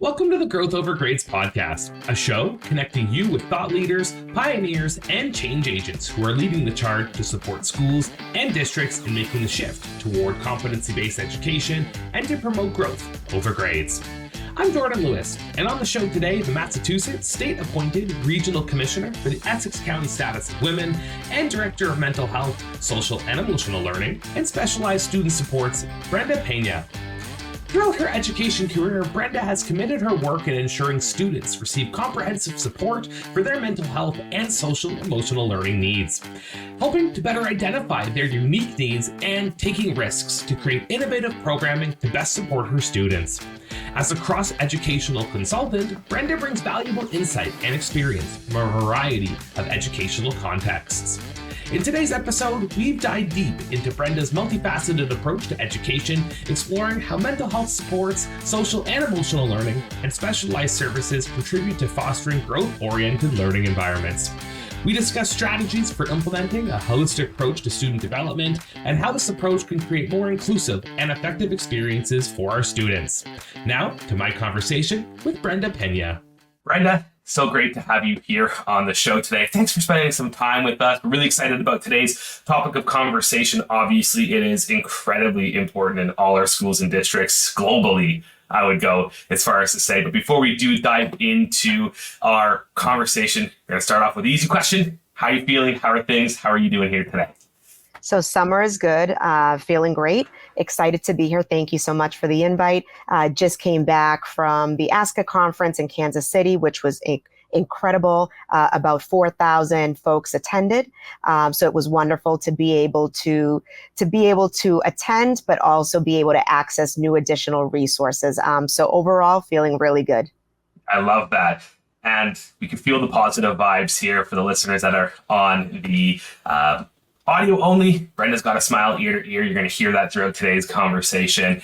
Welcome to the Growth Over Grades podcast, a show connecting you with thought leaders, pioneers, and change agents who are leading the charge to support schools and districts in making the shift toward competency-based education and to promote growth over grades. I'm Jordan Lewis, and on the show today, the Massachusetts State-appointed Regional Commissioner for the Essex County Status of Women and Director of Mental Health, Social and Emotional Learning, and Specialized Student Supports, Brenda Pena. Throughout her education career, Brenda has committed her work in ensuring students receive comprehensive support for their mental health and social emotional learning needs, helping to better identify their unique needs and taking risks to create innovative programming to best support her students. As a cross-educational consultant, Brenda brings valuable insight and experience from a variety of educational contexts. In today's episode, we've dived deep into Brenda's multifaceted approach to education, exploring how mental health supports social and emotional learning, and specialized services contribute to fostering growth-oriented learning environments. We discuss strategies for implementing a holistic approach to student development and how this approach can create more inclusive and effective experiences for our students. Now, to my conversation with Brenda Pena. Brenda, so great to have you here on the show today. Thanks for spending some time with us. We're really excited about today's topic of conversation. Obviously, it is incredibly important in all our schools and districts globally, I would go as far as to say. But before we do dive into our conversation, we're going to start off with an easy question. How are you feeling? How are things? How are you doing here today? So summer is good, feeling great, excited to be here. Thank you so much for the invite. Just came back from the ASCA conference in Kansas City, which was incredible. About 4,000 folks attended. So it was wonderful to be able to attend, but also be able to access new additional resources. So overall, feeling really good. I love that. And we can feel the positive vibes here for the listeners that are on the audio only. Brenda's got a smile ear to ear. You're going to hear that throughout today's conversation.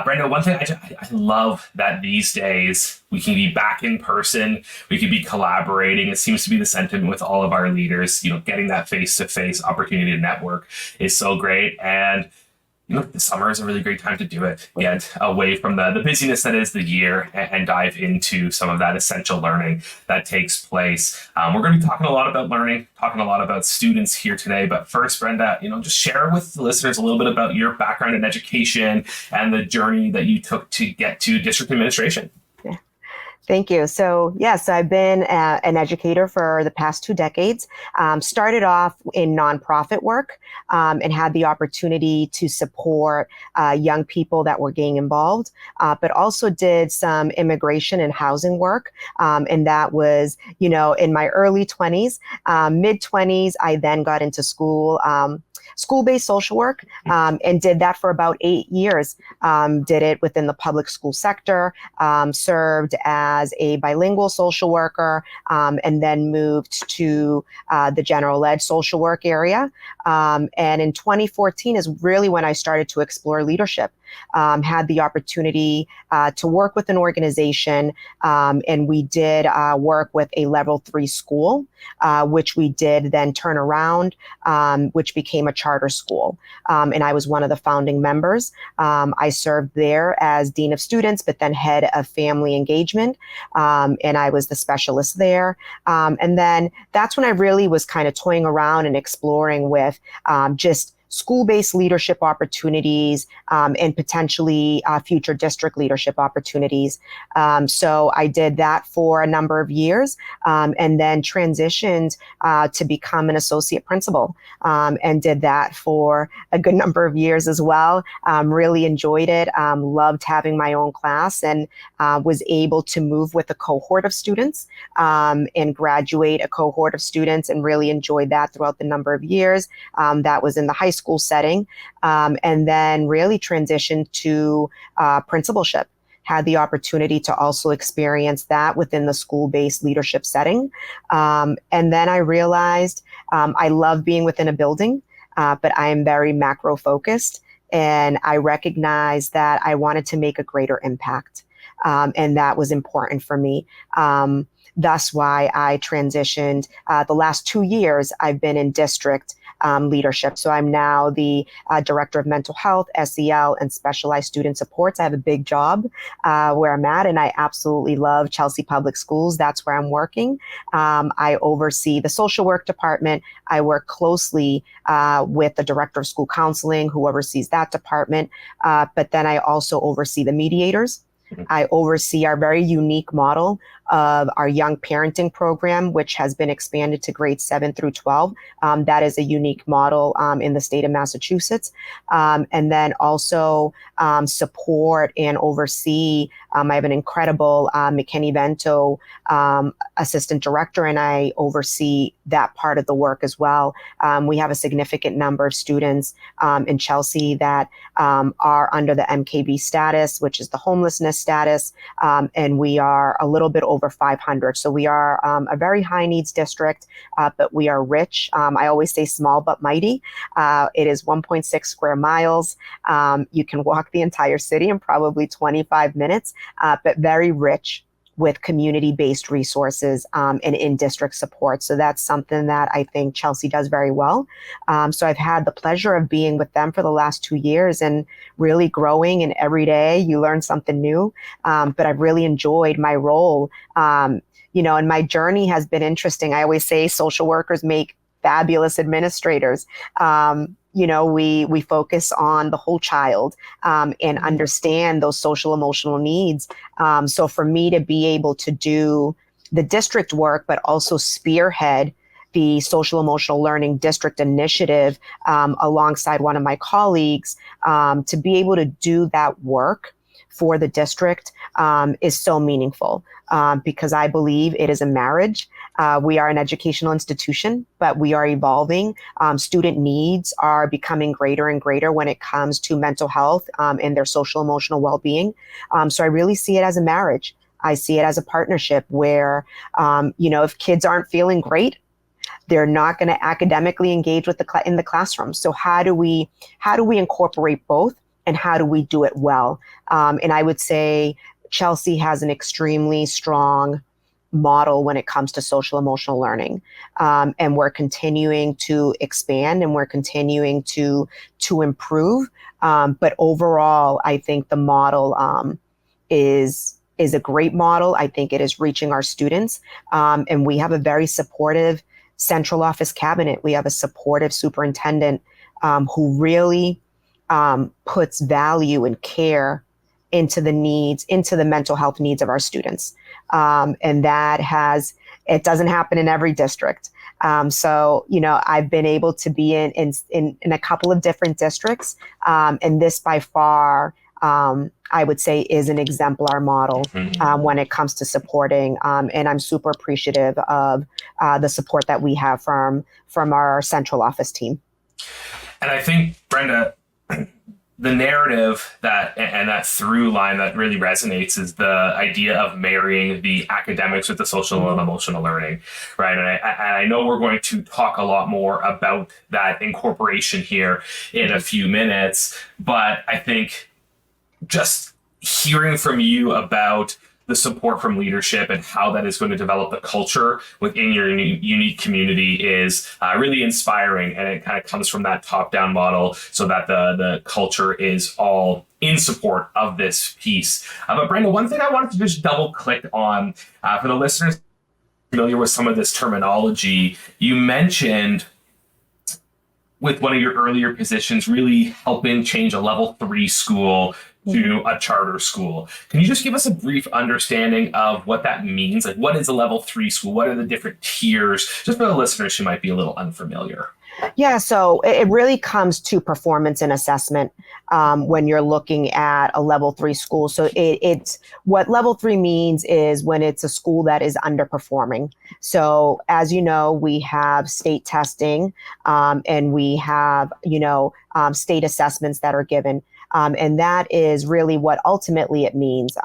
Brenda, one thing I love that these days we can be back in person. We can be collaborating. It seems to be the sentiment with all of our leaders. Getting that face-to-face opportunity to network is so great. And the summer is a really great time to do it. Get away from the busyness that is the year and dive into some of that essential learning that takes place. We're going to be talking a lot about learning, talking a lot about students here today. But first, Brenda, just share with the listeners a little bit about your background in education and the journey that you took to get to district administration. Thank you. So yes, I've been an educator for the past 2 decades. Started off in nonprofit work and had the opportunity to support young people that were gang involved, but also did some immigration and housing work. And that was, in my early 20s, mid 20s, I then got into school-based social work, and did that for about 8 years. Did it within the public school sector, served as a bilingual social worker, and then moved to the general ed social work area. And in 2014 is really when I started to explore leadership. Had the opportunity to work with an organization, and we did work with a level 3 school, which we did then turn around, which became a charter school. And I was one of the founding members. I served there as Dean of Students, but then head of family engagement. And I was the specialist there. And then that's when I really was kind of toying around and exploring with just school-based leadership opportunities, and potentially future district leadership opportunities. So I did that for a number of years, and then transitioned to become an associate principal, and did that for a good number of years as well. Really enjoyed it, loved having my own class, and was able to move with a cohort of students and graduate a cohort of students, and really enjoyed that throughout the number of years. That was in the high school setting, and then really transitioned to principalship. Had the opportunity to also experience that within the school-based leadership setting. And then I realized I love being within a building, but I am very macro focused, and I recognized that I wanted to make a greater impact. And that was important for me. That's why I transitioned. The last 2 years, I've been in district leadership. So I'm now the director of mental health, SEL, and specialized student supports. I have a big job where I'm at, and I absolutely love Chelsea Public Schools. That's where I'm working. I oversee the social work department. I work closely with the director of school counseling, who oversees that department. But then I also oversee the mediators. I oversee our very unique model of our young parenting program, which has been expanded to grades 7 through 12. That is a unique model in the state of Massachusetts. And then also support and oversee. I have an incredible McKinney Vento assistant director, and I oversee that part of the work as well. We have a significant number of students in Chelsea that are under the MKB status, which is the homelessness status, and we are a little bit over 500. So we are a very high needs district, but we are rich. I always say small but mighty. It is 1.6 square miles. You can walk the entire city in probably 25 minutes, but very rich with community-based resources and in-district support. So that's something that I think Chelsea does very well. So I've had the pleasure of being with them for the last 2 years and really growing, and every day you learn something new. But I've really enjoyed my role. And my journey has been interesting. I always say social workers make fabulous administrators. We focus on the whole child and understand those social emotional needs. So for me to be able to do the district work, but also spearhead the social emotional learning district initiative alongside one of my colleagues, to be able to do that work for the district is so meaningful because I believe it is a marriage. We are an educational institution, but we are evolving. Student needs are becoming greater and greater when it comes to mental health and their social emotional well-being. So I really see it as a marriage. I see it as a partnership where, if kids aren't feeling great, they're not going to academically engage with in the classroom. So how do we incorporate both, and how do we do it well? And I would say Chelsea has an extremely strong model when it comes to social emotional learning. And we're continuing to expand, and we're continuing to improve. But overall, I think the model is a great model. I think it is reaching our students. And we have a very supportive central office cabinet. We have a supportive superintendent who really puts value and care into the mental health needs of our students. And it doesn't happen in every district. So, I've been able to be in a couple of different districts. And this by far, I would say, is an exemplar model when it comes to supporting. And I'm super appreciative of the support that we have from our central office team. And I think, Brenda, the narrative and that through line that really resonates is the idea of marrying the academics with the social and emotional learning, right? And I know we're going to talk a lot more about that incorporation here in a few minutes, but I think just hearing from you about the support from leadership and how that is going to develop the culture within your unique community is really inspiring. And it kind of comes from that top-down model so that the culture is all in support of this piece. But Brenda, one thing I wanted to just double click on for the listeners familiar with some of this terminology, you mentioned with one of your earlier positions, really helping change a level 3 school to a charter school. Can you just give us a brief understanding of what that means? Like, what is a level 3 school? What are the different tiers? Just for the listeners who might be a little unfamiliar. Yeah, so it really comes to performance and assessment when you're looking at a level 3 school. So it's what level 3 means is when it's a school that is underperforming. So as you know, we have state testing and we have, state assessments that are given. And that is really what ultimately it means,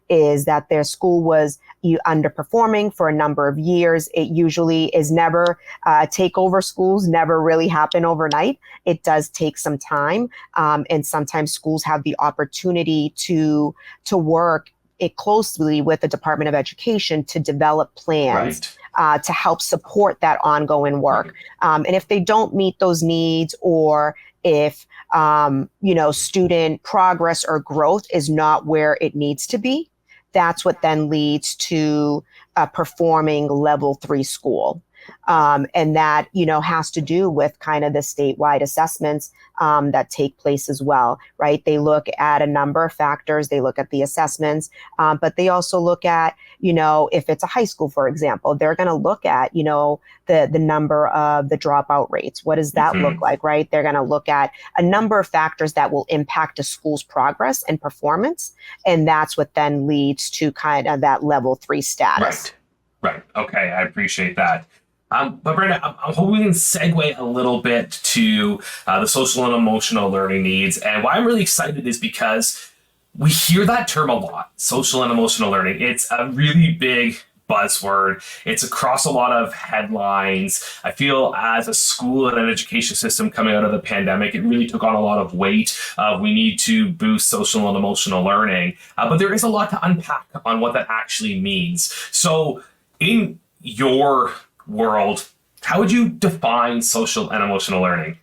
is that their school was underperforming for a number of years. It usually is never, takeover schools never really happen overnight. It does take some time. And sometimes schools have the opportunity to work it closely with the Department of Education to develop plans to help support that ongoing work. And if they don't meet those needs, or if student progress or growth is not where it needs to be, that's what then leads to a performing level 3 school. And that, has to do with kind of the statewide assessments that take place as well, right? They look at a number of factors. They look at the assessments, but they also look at, if it's a high school, for example, they're going to look at, the number of the dropout rates. What does that look like, right? They're going to look at a number of factors that will impact a school's progress and performance. And that's what then leads to kind of that level 3 status. Right. Okay. I appreciate that. But Brenda, I'm hoping we can segue a little bit to the social and emotional learning needs. And why I'm really excited is because we hear that term a lot, social and emotional learning. It's a really big buzzword. It's across a lot of headlines. I feel as a school and an education system coming out of the pandemic, it really took on a lot of weight. We need to boost social and emotional learning. But there is a lot to unpack on what that actually means. So in your world, how would you define social and emotional learning?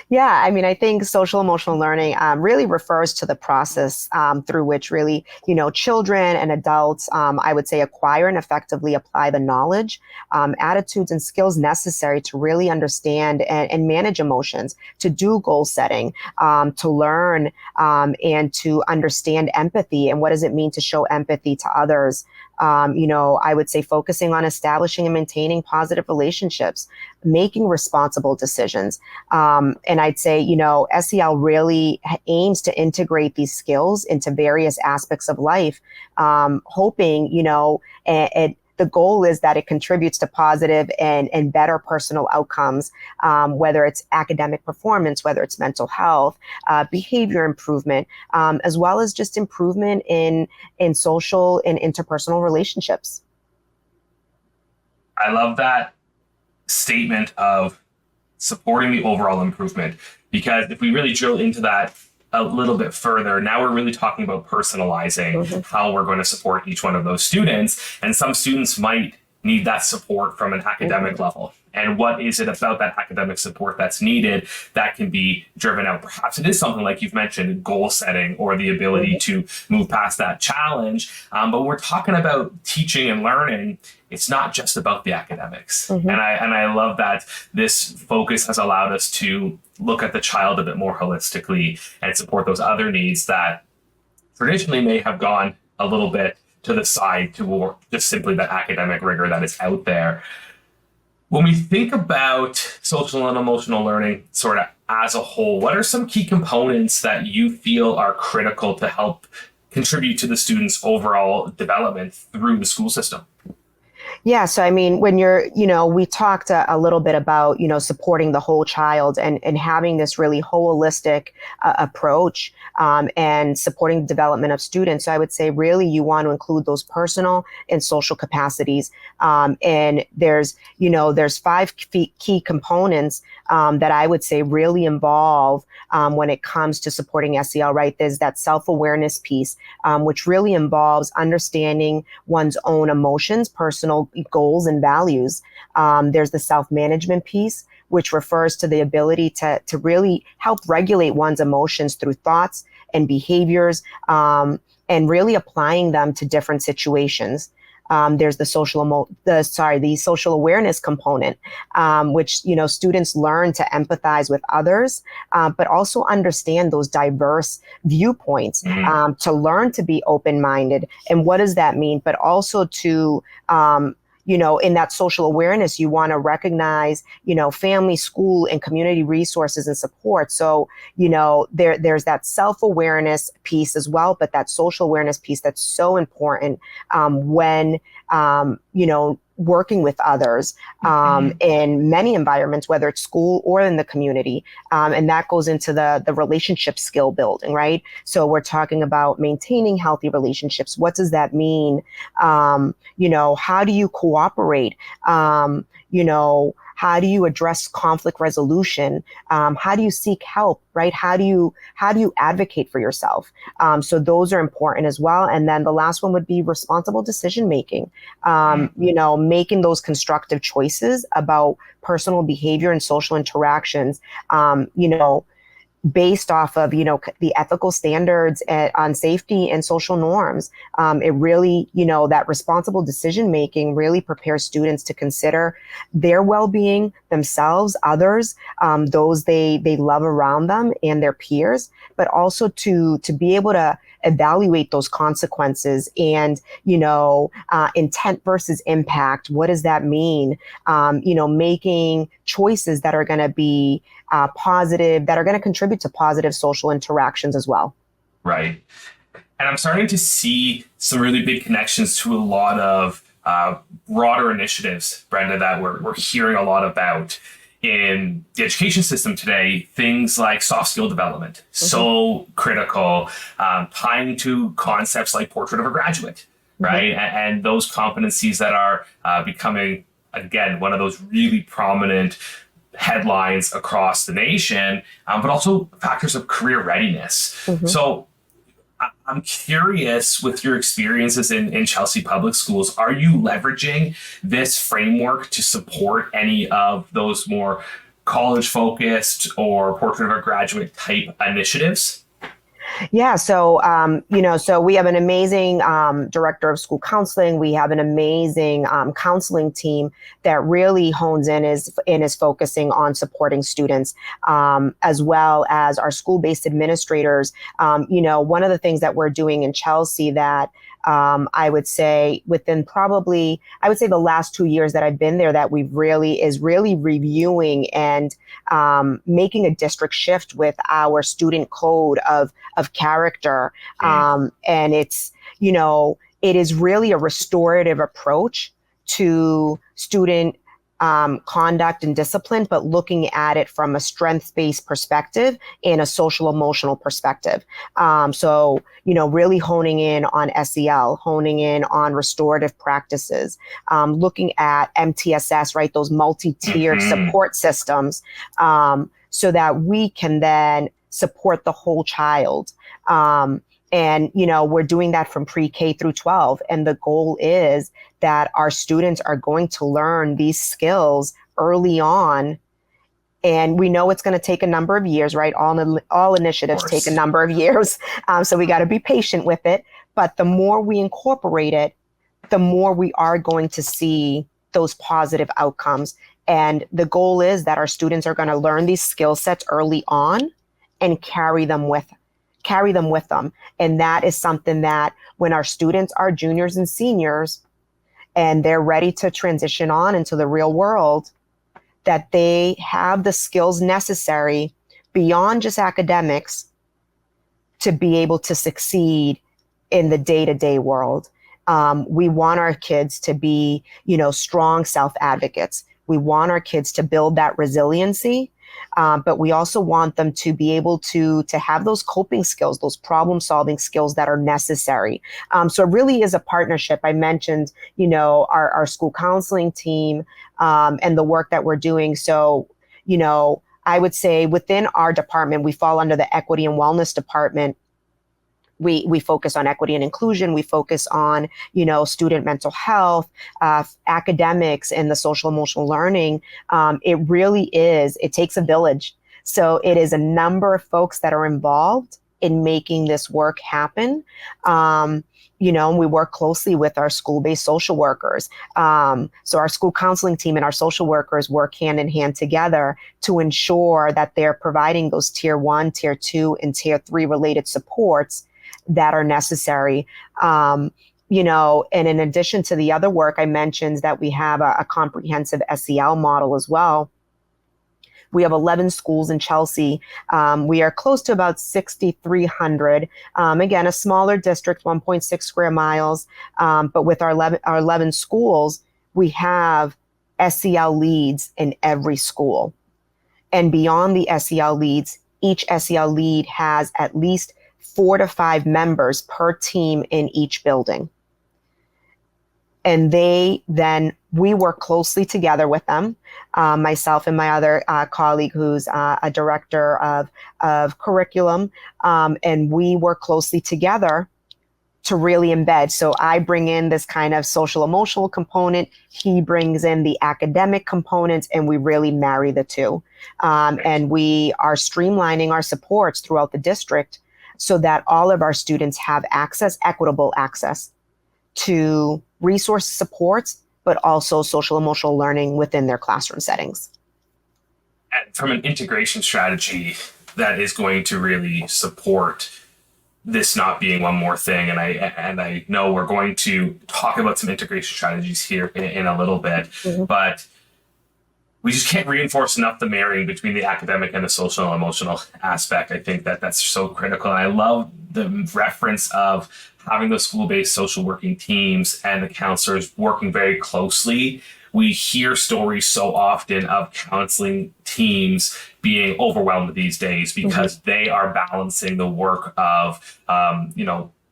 Yeah, I think social emotional learning really refers to the process through which really, children and adults, I would say, acquire and effectively apply the knowledge, attitudes, and skills necessary to really understand and manage emotions, to do goal setting, to learn and to understand empathy. And what does it mean to show empathy to others? I would say focusing on establishing and maintaining positive relationships, making responsible decisions. And I'd say, SEL really aims to integrate these skills into various aspects of life, hoping, the goal is that it contributes to positive and better personal outcomes, whether it's academic performance, whether it's mental health, behavior improvement, as well as just improvement in social and interpersonal relationships. I love that statement of supporting the overall improvement, because if we really drill into that a little bit further, now we're really talking about personalizing how we're going to support each one of those students. And some students might need that support from an academic level. And what is it about that academic support that's needed that can be driven out? Perhaps it is something like you've mentioned, goal setting, or the ability to move past that challenge. But when we're talking about teaching and learning, it's not just about the academics. And I love that this focus has allowed us to look at the child a bit more holistically and support those other needs that traditionally may have gone a little bit to the side toward just simply that academic rigor that is out there. When we think about social and emotional learning sort of as a whole, what are some key components that you feel are critical to help contribute to the students' overall development through the school system? Yeah. So, when we talked a little bit about, supporting the whole child and having this really holistic approach and supporting the development of students. So I would say really you want to include those personal and social capacities. And there's 5 key components that I would say really involve when it comes to supporting SEL, right? There's that self-awareness piece, which really involves understanding one's own emotions, personal goals and values. There's the self-management piece, which refers to the ability to really help regulate one's emotions through thoughts and behaviors, and really applying them to different situations. There's the social awareness component, which, students learn to empathize with others, but also understand those diverse viewpoints, to learn to be open-minded. And what does that mean? But also to, in that social awareness, you want to recognize, family, school, and community resources and support. So, there's that self-awareness piece as well, but that social awareness piece that's so important when, working with others in many environments, whether it's school or in the community. And that goes into the relationship skill building, right? So we're talking about maintaining healthy relationships. What does that mean? How do you cooperate? How do you address conflict resolution? How do you seek help, right? How do you advocate for yourself? So those are important as well. And then the last one would be responsible decision making. Making those constructive choices about personal behavior and social interactions. Based off of, the ethical standards on safety and social norms. It really, that responsible decision making really prepares students to consider their well-being, themselves, others, those they love around them and their peers, but also to be able to evaluate those consequences and, intent versus impact. What does that mean? Making choices that are going to be positive, that are going to contribute to positive social interactions as well. Right. And I'm starting to see some really big connections to a lot of broader initiatives, Brenda, that we're hearing a lot about in the education system today. Things like soft skill development, so critical, tying to concepts like portrait of a graduate, right? And those competencies that are becoming, again, one of those really prominent headlines across the nation, but also factors of career readiness. So I'm curious, with your experiences in Chelsea Public Schools, are you leveraging this framework to support any of those more college-focused or portrait of a graduate type initiatives? Yeah. So, so we have an amazing director of school counseling. We have an amazing counseling team that really hones in is focusing on supporting students, as well as our school-based administrators. One of the things that we're doing in Chelsea that I would say the last 2 years that I've been there, that is really reviewing and making a district shift with our student code of character. And it's, it is really a restorative approach to student conduct and discipline, but looking at it from a strengths-based perspective and a social emotional perspective. So, really honing in on SEL, honing in on restorative practices, looking at MTSS, right? Those multi-tiered support systems, so that we can then support the whole child. And, we're doing that from pre-K through 12. And the goal is that our students are going to learn these skills early on. And we know it's going to take a number of years, right? All initiatives take a number of years. So we got to be patient with it. But the more we incorporate it, the more we are going to see those positive outcomes. And the goal is that our students are going to learn these skill sets early on and carry them with them. And that is something that when our students are juniors and seniors and they're ready to transition on into the real world, that they have the skills necessary beyond just academics to be able to succeed in the day-to-day world. We want our kids to be, strong self-advocates. We want our kids to build that resiliency. But we also want them to be able to have those coping skills, those problem solving skills that are necessary. So it really is a partnership. I mentioned, our school counseling team and the work that we're doing. So, I would say within our department, we fall under the equity and wellness department. We focus on equity and inclusion. We focus on, student mental health, academics, and the social emotional learning. It takes a village. So it is a number of folks that are involved in making this work happen. And we work closely with our school-based social workers. So our school counseling team and our social workers work hand in hand together to ensure that they're providing those tier 1, tier 2, and tier 3 related supports that are necessary. And in addition to the other work, I mentioned that we have a comprehensive SEL model as well. We have 11 schools in Chelsea. We are close to about 6,300. Again, a smaller district, 1.6 square miles. But with our 11 schools, we have SEL leads in every school. And beyond the SEL leads, each SEL lead has at least 4 to 5 members per team in each building. And we work closely together with them, myself and my other colleague who's a director of curriculum. And we work closely together to really embed. So I bring in this kind of social emotional component. He brings in the academic components, and we really marry the two. And we are streamlining our supports throughout the district so that all of our students have equitable access to resource supports, but also social emotional learning within their classroom settings. And from an integration strategy that is going to really support this not being one more thing, and I know we're going to talk about some integration strategies here in a little bit, but we just can't reinforce enough the marrying between the academic and the social and emotional aspect. I think that's so critical. And I love the reference of having those school-based social working teams and the counselors working very closely. We hear stories so often of counseling teams being overwhelmed these days because they are balancing the work of,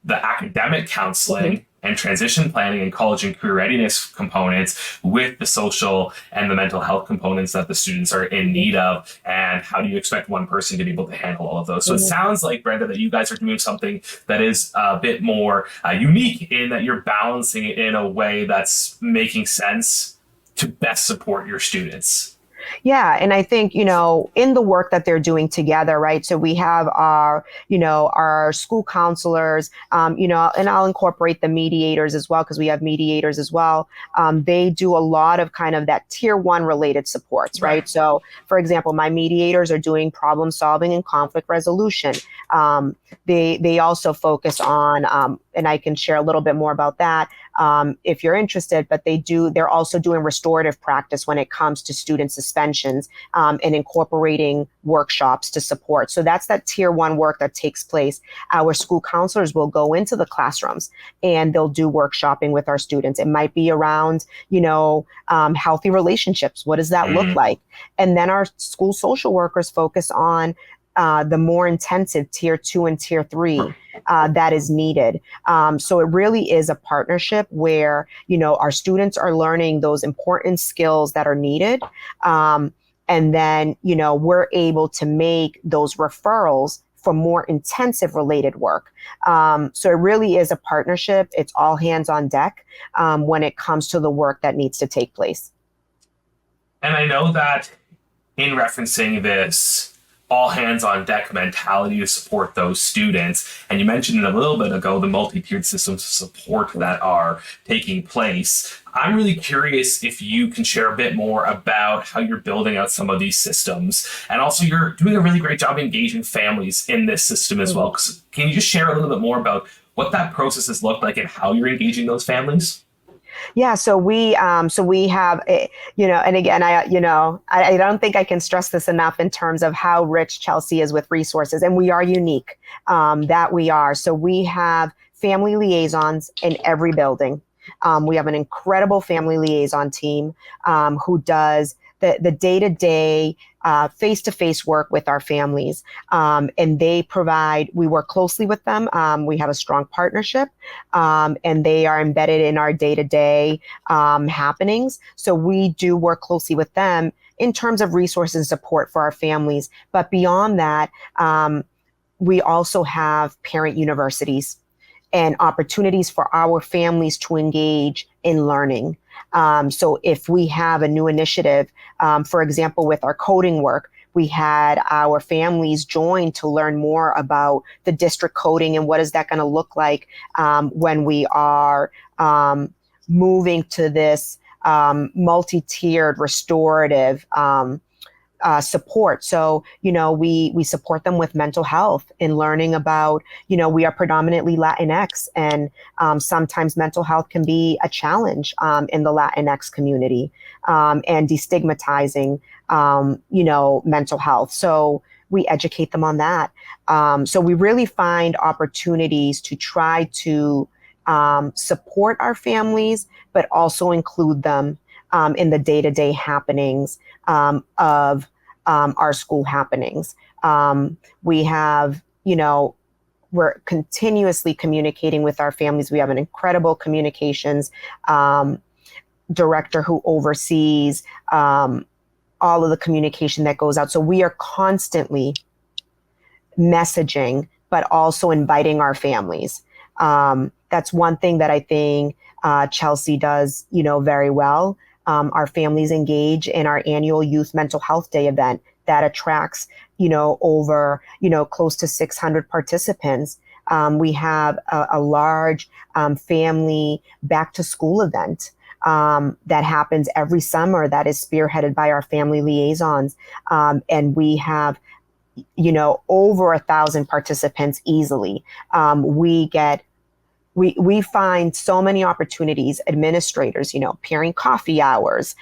the academic counseling and transition planning and college and career readiness components with the social and the mental health components that the students are in need of. And how do you expect one person to be able to handle all of those? So it sounds like, Brenda, that you guys are doing something that is a bit more unique in that you're balancing it in a way that's making sense to best support your students. Yeah. And I think, in the work that they're doing together, right? So we have our school counselors, and I'll incorporate the mediators as well, because we have mediators as well. They do a lot of kind of that tier one related supports, right? So for example, my mediators are doing problem solving and conflict resolution. They also focus on, and I can share a little bit more about that if you're interested, but they're also doing restorative practice when it comes to student suspensions and incorporating workshops to support. So that's that tier one work that takes place. Our school counselors will go into the classrooms and they'll do workshopping with our students. It might be around, healthy relationships. What does that look like? And then our school social workers focus on the more intensive tier 2 and tier 3 that is needed. So it really is a partnership where, our students are learning those important skills that are needed. And then, we're able to make those referrals for more intensive related work. So it really is a partnership. It's all hands on deck when it comes to the work that needs to take place. And I know that in referencing this all hands on deck mentality to support those students, and you mentioned it a little bit ago, the multi-tiered systems of support that are taking place. I'm really curious if you can share a bit more about how you're building out some of these systems. And also you're doing a really great job engaging families in this system as well. Can you just share a little bit more about what that process has looked like and how you're engaging those families? Yeah, so we have, and again, I don't think I can stress this enough in terms of how rich Chelsea is with resources, and we are unique, that we are. So we have family liaisons in every building. We have an incredible family liaison team who does the day-to-day face-to-face work with our families. And we work closely with them. We have a strong partnership and they are embedded in our day-to-day happenings. So we do work closely with them in terms of resources and support for our families. But beyond that, we also have parent universities and opportunities for our families to engage in learning. So if we have a new initiative, for example, with our coding work, we had our families join to learn more about the district coding and what is that going to look like when we are moving to this multi-tiered restorative support. So, we support them with mental health and learning about, we are predominantly Latinx, and sometimes mental health can be a challenge in the Latinx community and destigmatizing, mental health. So we educate them on that. So we really find opportunities to try to support our families, but also include them in the day-to-day happenings of our school happenings. We have, we're continuously communicating with our families. We have an incredible communications director who oversees all of the communication that goes out. So we are constantly messaging, but also inviting our families. That's one thing that I think Chelsea does, very well. Our families engage in our annual Youth Mental Health Day event that attracts, over, close to 600 participants. We have a large family back to school event that happens every summer that is spearheaded by our family liaisons. And we have, over 1,000 participants easily. We find so many opportunities, administrators, pairing coffee hours.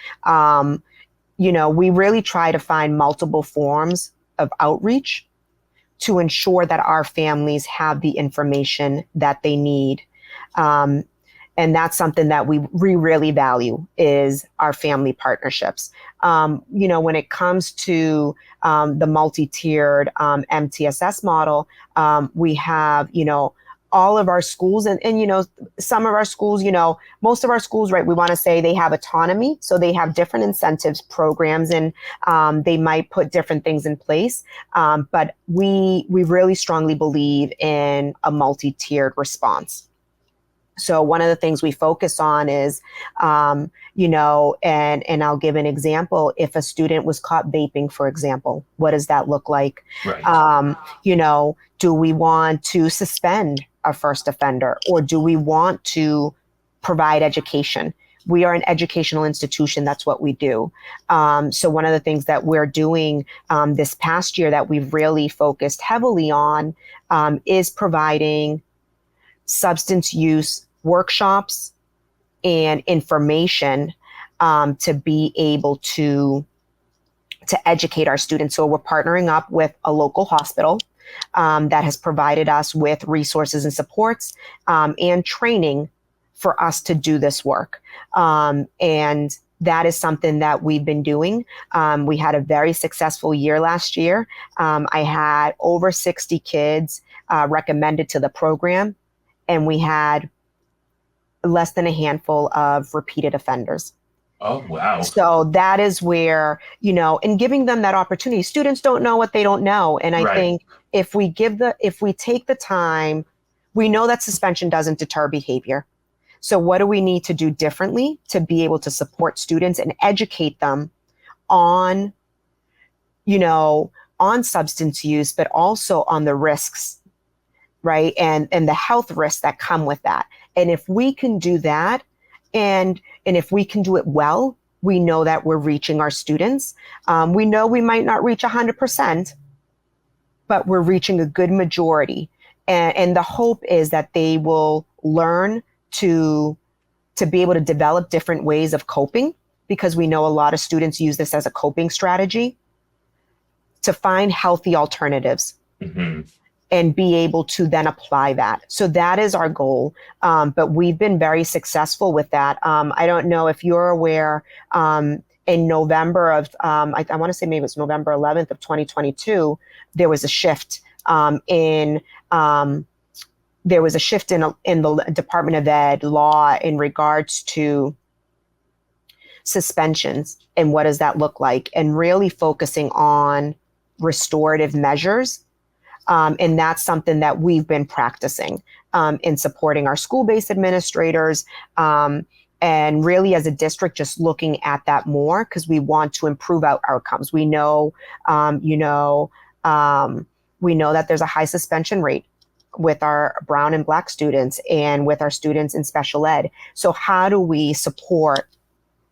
We really try to find multiple forms of outreach to ensure that our families have the information that they need. And that's something that we really value is our family partnerships. When it comes to the multi-tiered MTSS model, we have, all of our schools and some of our schools, most of our schools, right, we want to say they have autonomy. So they have different incentives, programs, and they might put different things in place. But we really strongly believe in a multi-tiered response. So one of the things we focus on is, and I'll give an example. If a student was caught vaping, for example, what does that look like? Right. Do we want to suspend a first offender, or do we want to provide education? We are an educational institution. That's what we do. So one of the things that we're doing this past year that we've really focused heavily on is providing substance use workshops and information to be able to educate our students. So we're partnering up with a local hospital that has provided us with resources and supports and training for us to do this work. And that is something that we've been doing. We had a very successful year last year. I had over 60 kids recommended to the program, and we had less than a handful of repeated offenders. Oh, wow. So that is where, and giving them that opportunity. Students don't know what they don't know. And I think if we take the time, we know that suspension doesn't deter behavior. So what do we need to do differently to be able to support students and educate them on, on substance use, but also on the risks, right? And the health risks that come with that. And if we can do that, and if we can do it well, we know that we're reaching our students. We know we might not reach 100%, but we're reaching a good majority. And the hope is that they will learn to be able to develop different ways of coping, because we know a lot of students use this as a coping strategy, to find healthy alternatives. Mm-hmm. And be able to then apply that. So that is our goal. But we've been very successful with that. I don't know if you're aware, in November of, I want to say maybe it was November 11th of 2022, there was a shift in the Department of Ed law in regards to suspensions and what does that look like, and really focusing on restorative measures. And that's something that we've been practicing in supporting our school-based administrators, and really as a district, just looking at that more, because we want to improve our outcomes. We know, we know that there's a high suspension rate with our Brown and Black students and with our students in special ed. So how do we support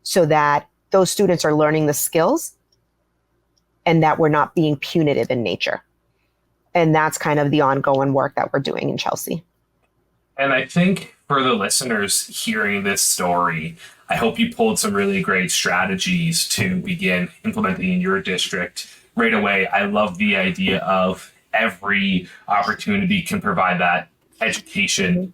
so that those students are learning the skills and that we're not being punitive in nature? And that's kind of the ongoing work that we're doing in Chelsea. And I think for the listeners hearing this story, I hope you pulled some really great strategies to begin implementing in your district right away. I love the idea of every opportunity can provide that education,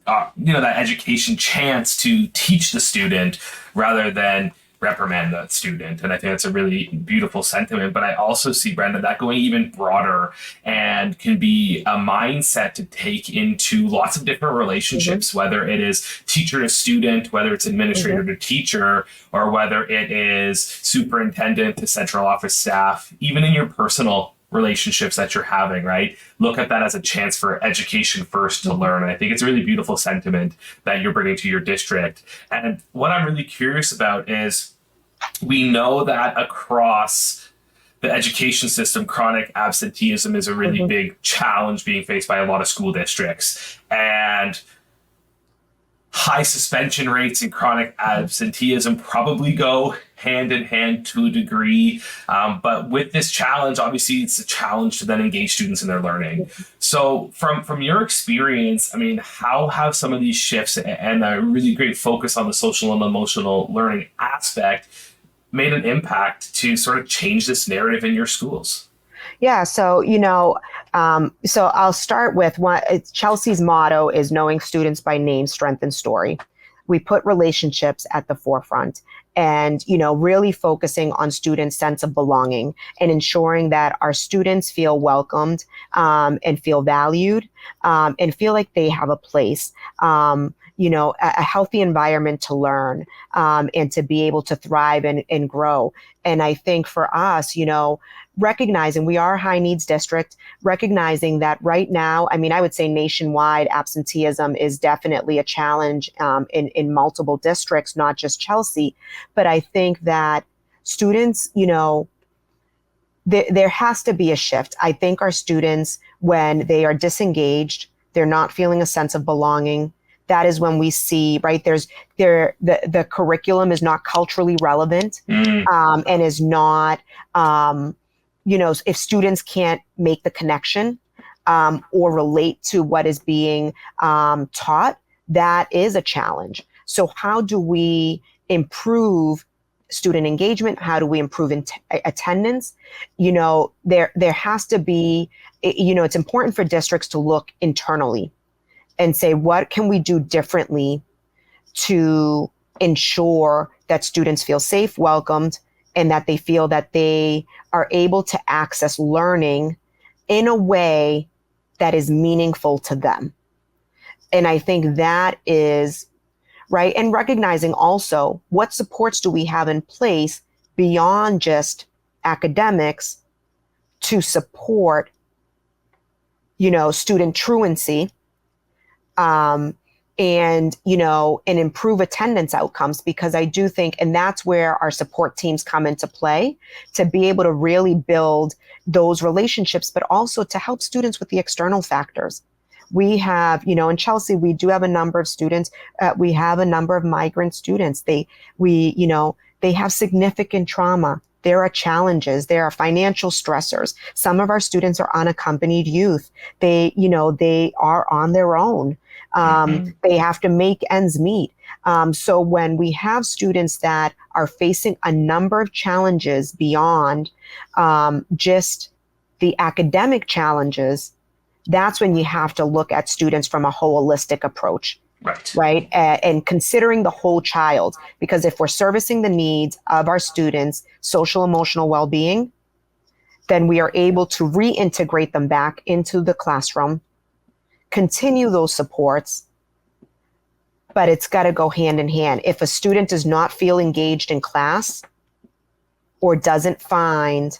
that education chance to teach the student rather than reprimand that student. And I think that's a really beautiful sentiment. But I also see, Brenda, that going even broader and can be a mindset to take into lots of different relationships, whether it is teacher to student, whether it's administrator to teacher, or whether it is superintendent to central office staff, even in your personal relationships that you're having, right? Look at that as a chance for education first to learn. And I think it's a really beautiful sentiment that you're bringing to your district. And what I'm really curious about is we know that across the education system, chronic absenteeism is a really big challenge being faced by a lot of school districts. And high suspension rates and chronic absenteeism probably go hand in hand to a degree. But with this challenge, obviously, it's a challenge to then engage students in their learning. So from your experience, I mean, how have some of these shifts and a really great focus on the social and emotional learning aspect made an impact to sort of change this narrative in your schools? Yeah, so so I'll start with Chelsea's motto is knowing students by name, strength, and story. We put relationships at the forefront, and really focusing on students' sense of belonging and ensuring that our students feel welcomed and feel valued and feel like they have a place. A healthy environment to learn and to be able to thrive and grow. And I think for us, recognizing we are a high needs district, recognizing that right now, I mean, I would say nationwide absenteeism is definitely a challenge in multiple districts, not just Chelsea. But I think that students, there has to be a shift. I think our students, when they are disengaged, they're not feeling a sense of belonging. That is when we see, right, the curriculum is not culturally relevant and is not, if students can't make the connection or relate to what is being taught, that is a challenge. So how do we improve student engagement? How do we improve attendance? There has to be, it's important for districts to look internally and say, what can we do differently to ensure that students feel safe, welcomed, and that they feel that they are able to access learning in a way that is meaningful to them. And I think that is right. And recognizing also what supports do we have in place beyond just academics to support, student truancy and improve attendance outcomes, because I do think, and that's where our support teams come into play, to be able to really build those relationships, but also to help students with the external factors. We have, in Chelsea, we do have a number of students. We have a number of migrant students. They have significant trauma. There are challenges. There are financial stressors. Some of our students are unaccompanied youth. They are on their own. They have to make ends meet. So when we have students that are facing a number of challenges beyond just the academic challenges, that's when you have to look at students from a holistic approach. Right. And considering the whole child, because if we're servicing the needs of our students' social emotional well-being, then we are able to reintegrate them back into the classroom, continue those supports, but it's got to go hand in hand. If a student does not feel engaged in class or doesn't find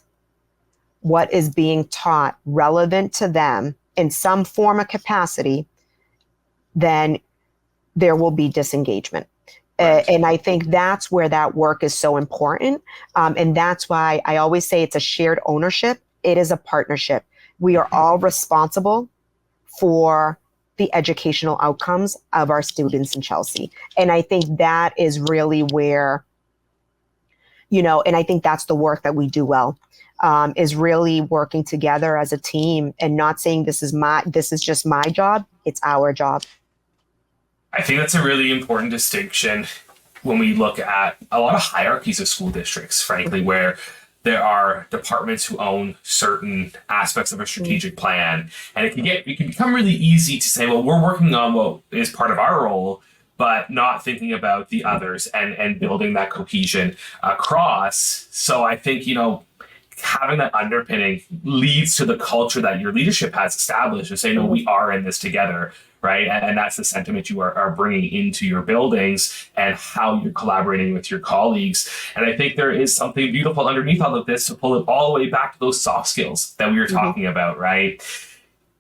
what is being taught relevant to them in some form or capacity, then there will be disengagement. Right. And I think that's where that work is so important. And that's why I always say it's a shared ownership. It is a partnership. We are all responsible for the educational outcomes of our students in Chelsea. And I think that is really where, and I think that's the work that we do well, is really working together as a team and not saying this is just my job, it's our job. I think that's a really important distinction when we look at a lot of hierarchies of school districts, frankly, where there are departments who own certain aspects of a strategic plan. And it can become really easy to say, well, we're working on what is part of our role, but not thinking about the others and building that cohesion across. So I think, having that underpinning leads to the culture that your leadership has established and say, no, we are in this together, right? And that's the sentiment you are bringing into your buildings and how you're collaborating with your colleagues. And I think there is something beautiful underneath all of this to pull it all the way back to those soft skills that we were talking about, right?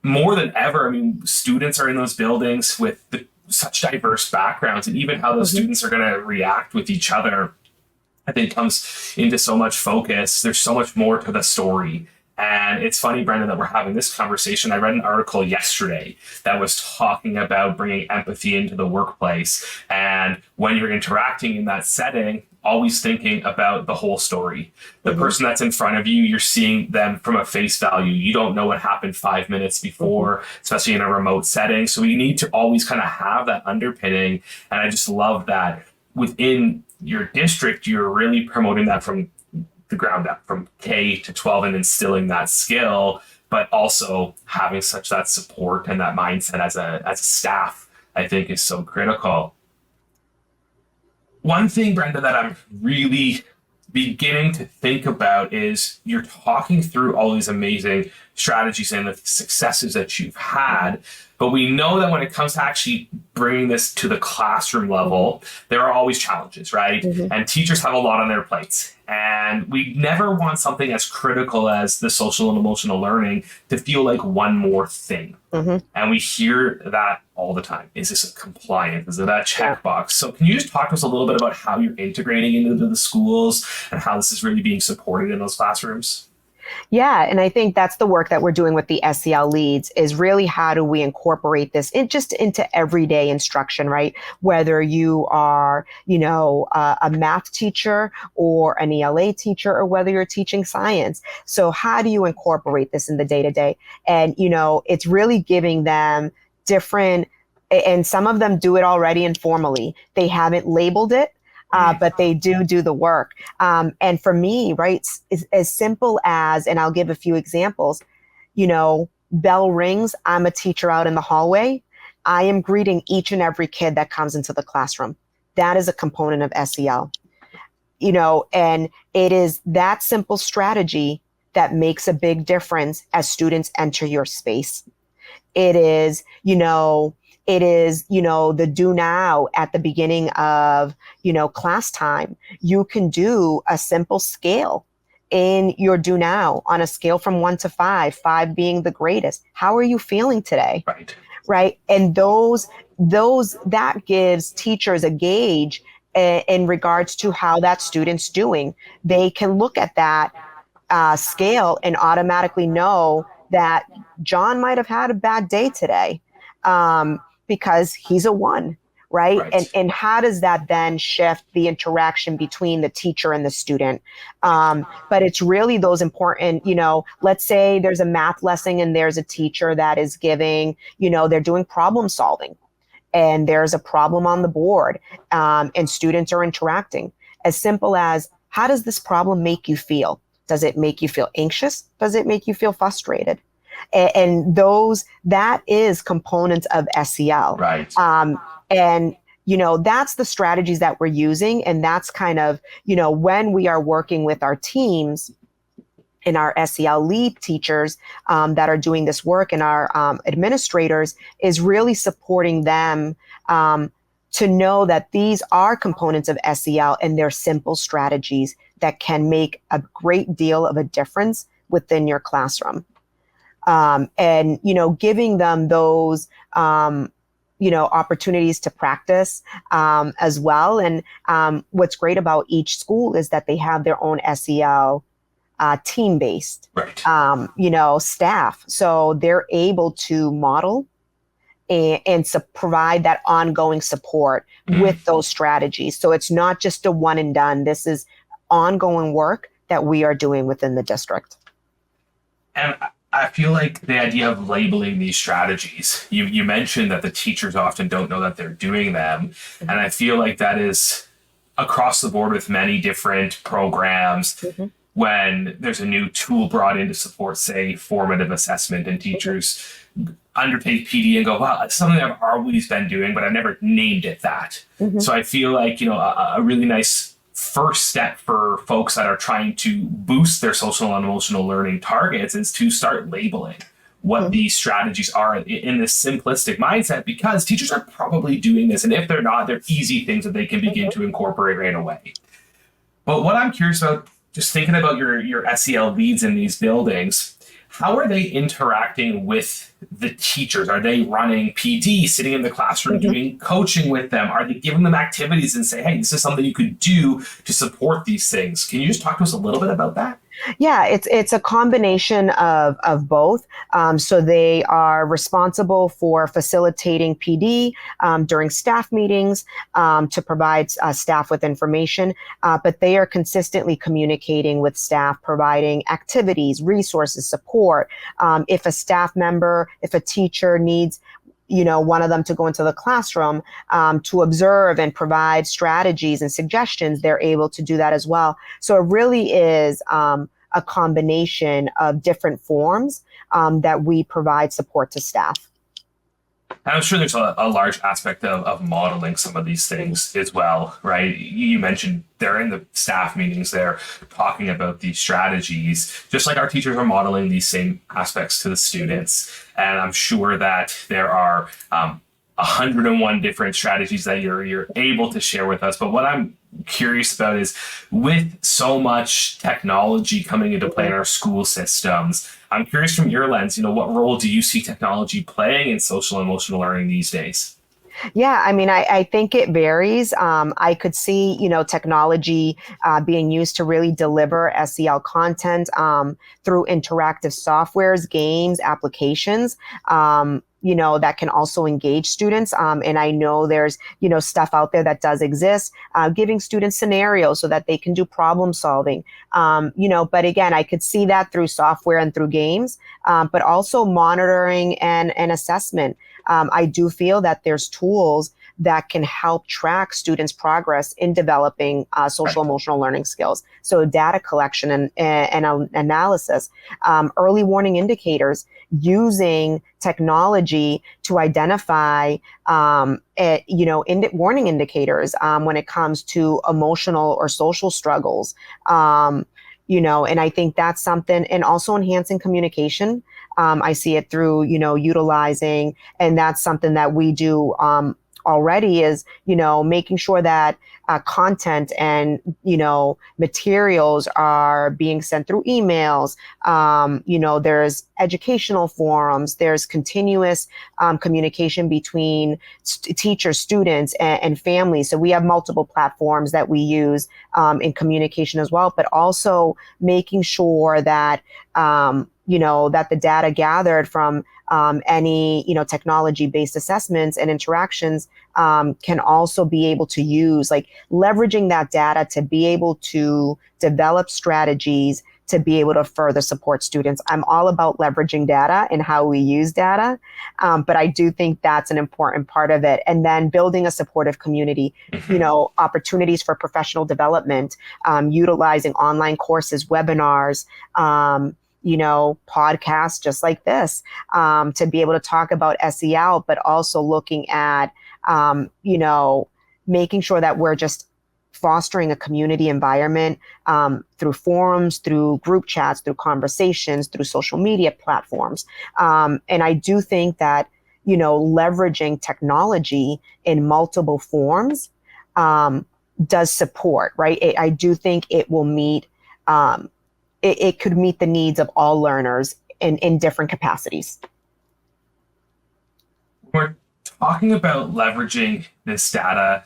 More than ever, I mean, students are in those buildings with such diverse backgrounds, and even how those students are going to react with each other, I think, comes into so much focus. There's so much more to the story. And it's funny, Brenda, that we're having this conversation. I read an article yesterday that was talking about bringing empathy into the workplace. And when you're interacting in that setting, always thinking about the whole story. The person that's in front of you, you're seeing them from a face value. You don't know what happened 5 minutes before, especially in a remote setting. So you need to always kind of have that underpinning. And I just love that within your district, you're really promoting that from the ground up, from K to 12, and instilling that skill, but also having such that support and that mindset as a staff, I think, is so critical. One thing, Brenda, that I'm really beginning to think about is you're talking through all these amazing strategies and the successes that you've had, but we know that when it comes to actually bringing this to the classroom level, there are always challenges, right? And teachers have a lot on their plates. And we never want something as critical as the social and emotional learning to feel like one more thing. And we hear that all the time. Is this a compliant? Is it a checkbox? So can you just talk to us a little bit about how you're integrating into the schools and how this is really being supported in those classrooms? Yeah, and I think that's the work that we're doing with the SEL leads is really how do we incorporate this into everyday instruction, right? Whether you are, a math teacher or an ELA teacher, or whether you're teaching science. So how do you incorporate this in the day-to-day? And, it's really giving them different, and some of them do it already informally. They haven't labeled it, but they do the work. And for me, right, it's as simple as, and I'll give a few examples, bell rings, I'm a teacher out in the hallway. I am greeting each and every kid that comes into the classroom. That is a component of SEL, and it is that simple strategy that makes a big difference as students enter your space. It is, the do now at the beginning of, class time. You can do a simple scale in your do now on a scale from 1 to 5, 5 being the greatest. How are you feeling today? Right. And that gives teachers a gauge in regards to how that student's doing. They can look at that scale and automatically know that John might have had a bad day today. Because he's a 1, right? And how does that then shift the interaction between the teacher and the student? But it's really those important, let's say there's a math lesson and there's a teacher that is giving, they're doing problem solving and there's a problem on the board and students are interacting. As simple as, how does this problem make you feel? Does it make you feel anxious? Does it make you feel frustrated? And that is components of SEL. And, that's the strategies that we're using. And that's kind of, when we are working with our teams and our SEL lead teachers that are doing this work and our administrators is really supporting them to know that these are components of SEL and they're simple strategies that can make a great deal of a difference within your classroom. And, giving them those, opportunities to practice as well. And what's great about each school is that they have their own SEL team-based, staff. So they're able to model and provide that ongoing support with those strategies. So it's not just a one and done. This is ongoing work that we are doing within the district. And I feel like the idea of labeling these strategies, you mentioned that the teachers often don't know that they're doing them. And I feel like that is across the board with many different programs. When there's a new tool brought in to support, say, formative assessment, and teachers undertake PD and go, wow, it's something I've always been doing, but I've never named it that. So I feel like, a really nice first step for folks that are trying to boost their social and emotional learning targets is to start labeling what these strategies are in this simplistic mindset, because teachers are probably doing this. And if they're not, they're easy things that they can begin to incorporate right away. But what I'm curious about, just thinking about your SEL leads in these buildings, how are they interacting with the teachers? Are they running PD, sitting in the classroom, doing coaching with them? Are they giving them activities and say, hey, this is something you could do to support these things? Can you just talk to us a little bit about that? Yeah, it's a combination of both. So they are responsible for facilitating PD during staff meetings to provide staff with information, but they are consistently communicating with staff, providing activities, resources, support. If a staff member, if a teacher needs one of them to go into the classroom to observe and provide strategies and suggestions, they're able to do that as well. So it really is a combination of different forms that we provide support to staff. I'm sure there's a large aspect of modeling some of these things as well, right? You mentioned they're in the staff meetings, they're talking about these strategies, just like our teachers are modeling these same aspects to the students. And I'm sure that there are 101 different strategies that you're able to share with us. But what I'm curious about is, with so much technology coming into play in our school systems, I'm curious from your lens, what role do you see technology playing in social and emotional learning these days? Yeah, I mean, I think it varies. I could see, technology being used to really deliver SEL content through interactive softwares, games, applications. That can also engage students. And I know there's, stuff out there that does exist, giving students scenarios so that they can do problem solving. But again, I could see that through software and through games, but also monitoring and assessment. I do feel that there's tools that can help track students' progress in developing social emotional learning skills. So data collection and analysis, early warning indicators, using technology to identify warning indicators when it comes to emotional or social struggles. And I think that's something, and also enhancing communication. I see it through, utilizing, and that's something that we do already, is, making sure that content and, materials are being sent through emails. There's educational forums, there's continuous communication between teachers, students, and families. So we have multiple platforms that we use in communication as well, but also making sure that, that the data gathered from any, technology-based assessments and interactions can also be able to use, like leveraging that data to be able to develop strategies to be able to further support students. I'm all about leveraging data and how we use data, but I do think that's an important part of it. And then building a supportive community, opportunities for professional development, utilizing online courses, webinars, podcasts just like this, to be able to talk about SEL, but also looking at, making sure that we're just fostering a community environment through forums, through group chats, through conversations, through social media platforms. And I do think that, leveraging technology in multiple forms does support, right? I do think it will meet, it could meet the needs of all learners in different capacities. We're talking about leveraging this data.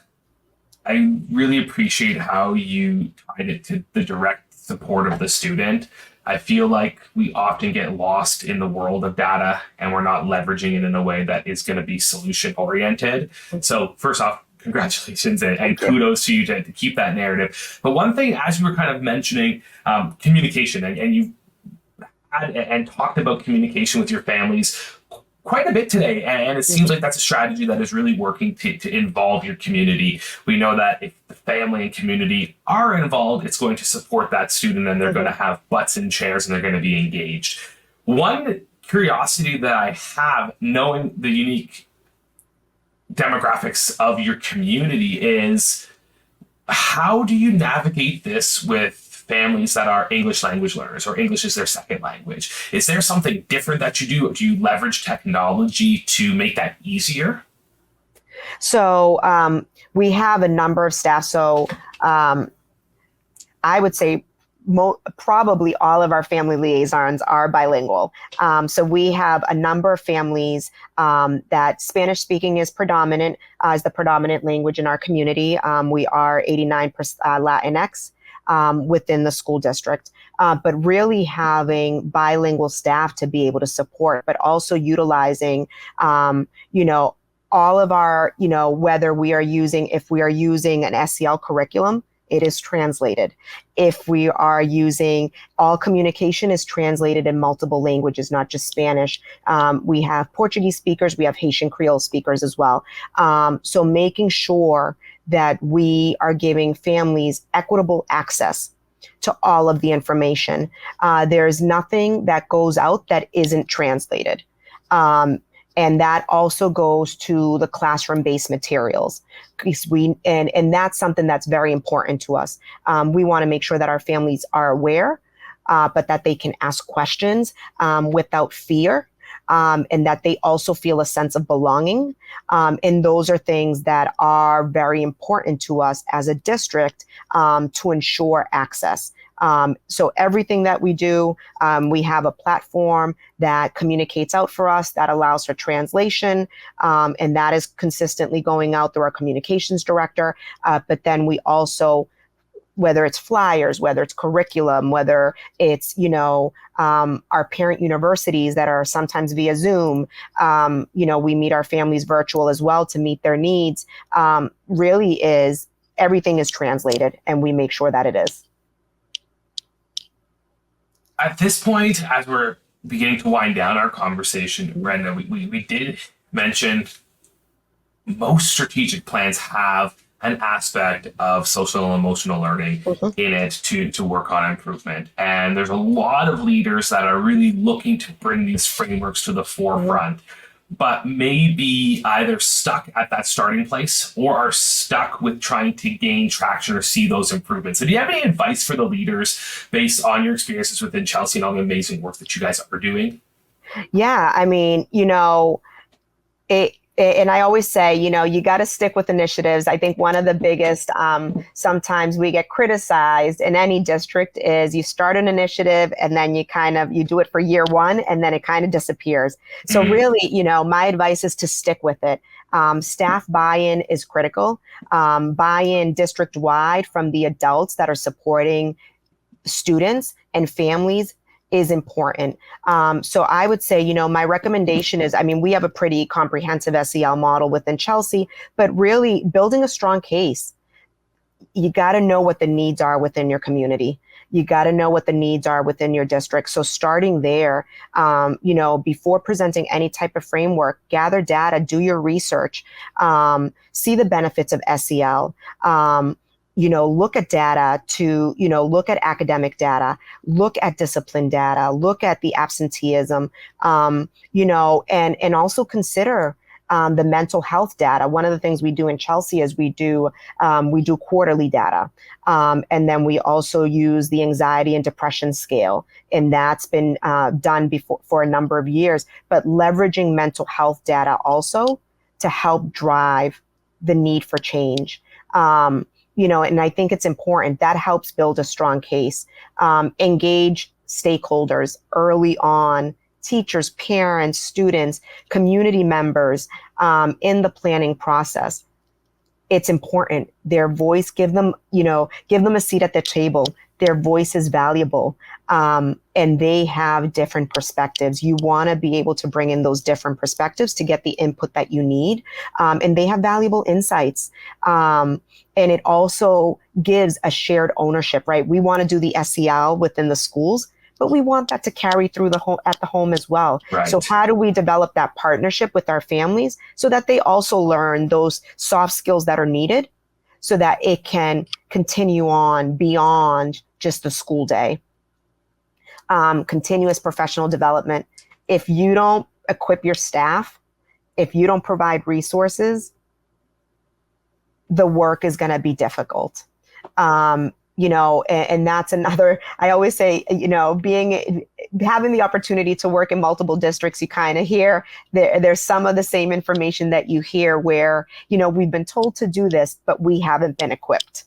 I really appreciate how you tied it to the direct support of the student. I feel like we often get lost in the world of data and we're not leveraging it in a way that is going to be solution oriented. So first off, congratulations and kudos to you to keep that narrative. But one thing, as you were kind of mentioning, communication, and you had and talked about communication with your families quite a bit today. And it seems like that's a strategy that is really working to involve your community. We know that if the family and community are involved, it's going to support that student and they're going to have butts in chairs and they're going to be engaged. One curiosity that I have, knowing the unique demographics of your community, is how do you navigate this with families that are English language learners or English is their second language? Is there something different that you do? Do you leverage technology to make that easier? So we have a number of staff. So I would say probably all of our family liaisons are bilingual. So we have a number of families that Spanish speaking is predominant, as the predominant language in our community. We are 89% Latinx within the school district, but really having bilingual staff to be able to support, but also utilizing, all of our, whether if we are using an SEL curriculum, it is translated. If we are using, all communication is translated in multiple languages, not just Spanish. We have Portuguese speakers, we have Haitian Creole speakers as well. So making sure that we are giving families equitable access to all of the information. There's nothing that goes out that isn't translated. And that also goes to the classroom-based materials. And that's something that's very important to us. We want to make sure that our families are aware, but that they can ask questions without fear, and that they also feel a sense of belonging. And those are things that are very important to us as a district to ensure access. So everything that we do, we have a platform that communicates out for us, that allows for translation, and that is consistently going out through our communications director. But then we also, whether it's flyers, whether it's curriculum, whether it's, our parent universities that are sometimes via Zoom, we meet our families virtual as well to meet their needs, really is, everything is translated, and we make sure that it is. At this point, as we're beginning to wind down our conversation, Brenda, we did mention most strategic plans have an aspect of social and emotional learning in it to work on improvement. And there's a lot of leaders that are really looking to bring these frameworks to the forefront, but may be either stuck at that starting place or are stuck with trying to gain traction or see those improvements. So do you have any advice for the leaders based on your experiences within Chelsea and all the amazing work that you guys are doing? Yeah, I mean, and I always say, you got to stick with initiatives. I think one of the biggest, sometimes we get criticized in any district, is you start an initiative and then you do it for year one and then it kind of disappears. So really, my advice is to stick with it. Staff buy-in is critical. Buy-in district-wide from the adults that are supporting students and families is important. So I would say, my recommendation is, we have a pretty comprehensive SEL model within Chelsea, but really building a strong case. You got to know what the needs are within your community. You got to know what the needs are within your district. So starting there, before presenting any type of framework, gather data, do your research, see the benefits of SEL. Look at data look at academic data, look at discipline data, look at the absenteeism, and also consider the mental health data. One of the things we do in Chelsea is we do quarterly data. And then we also use the anxiety and depression scale. And that's been done before for a number of years, but leveraging mental health data also to help drive the need for change. And I think it's important. That helps build a strong case. Engage stakeholders early on, teachers, parents, students, community members, in the planning process. It's important. Their voice, give them a seat at the table. Their voice is valuable, and they have different perspectives. You want to be able to bring in those different perspectives to get the input that you need, and they have valuable insights. And it also gives a shared ownership, right? We want to do the SEL within the schools, but we want that to carry through at the home as well. Right. So how do we develop that partnership with our families so that they also learn those soft skills that are needed so that it can continue on beyond just the school day? Continuous professional development if you don't equip your staff, if you don't provide resources, the work is going to be difficult. And that's another, I always say, having the opportunity to work in multiple districts, you kind of hear there's some of the same information that you hear where, we've been told to do this, but we haven't been equipped.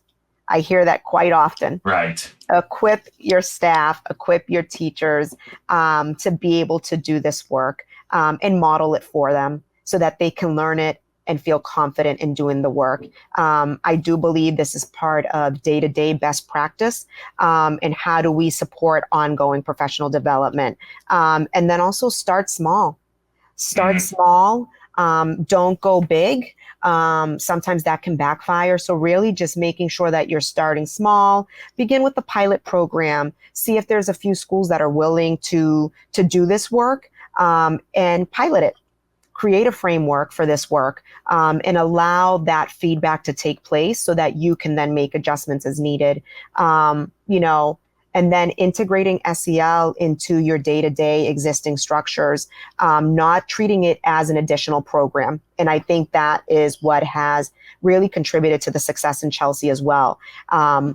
I hear that quite often. Right. Equip your staff, equip your teachers to be able to do this work and model it for them so that they can learn it and feel confident in doing the work. I do believe this is part of day-to-day best practice, and how do we support ongoing professional development. And then also start small. Start small. Don't go big. Sometimes that can backfire. So really just making sure that you're starting small. Begin with the pilot program. See if there's a few schools that are willing to do this work, and pilot it. Create a framework for this work, and allow that feedback to take place so that you can then make adjustments as needed. And then integrating SEL into your day-to-day existing structures, not treating it as an additional program. And I think that is what has really contributed to the success in Chelsea as well. I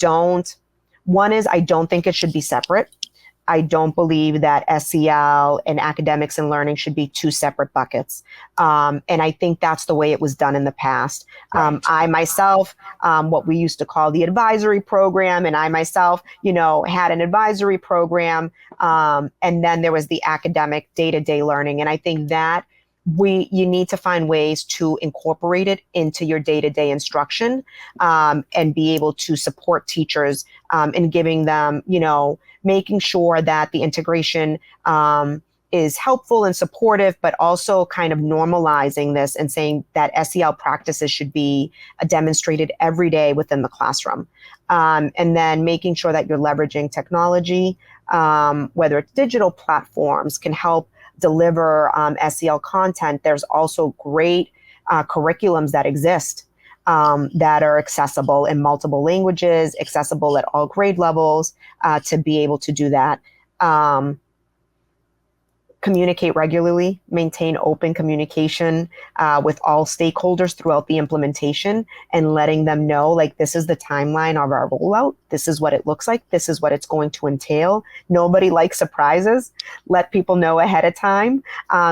don't think it should be separate. I don't believe that SEL and academics and learning should be two separate buckets. And I think that's the way it was done in the past. Right. I myself, what we used to call the advisory program, and I myself, had an advisory program. And then there was the academic day-to-day learning. And I think that you need to find ways to incorporate it into your day-to-day instruction, and be able to support teachers in giving them, making sure that the integration is helpful and supportive, but also kind of normalizing this and saying that SEL practices should be demonstrated every day within the classroom. And then making sure that you're leveraging technology, whether it's digital platforms can help deliver SEL content. There's also great curriculums that exist that are accessible in multiple languages, accessible at all grade levels, to be able to do that. Communicate regularly, maintain open communication with all stakeholders throughout the implementation, and letting them know, like, this is the timeline of our rollout. This is what it looks like. This is what it's going to entail. Nobody likes surprises. Let people know ahead of time,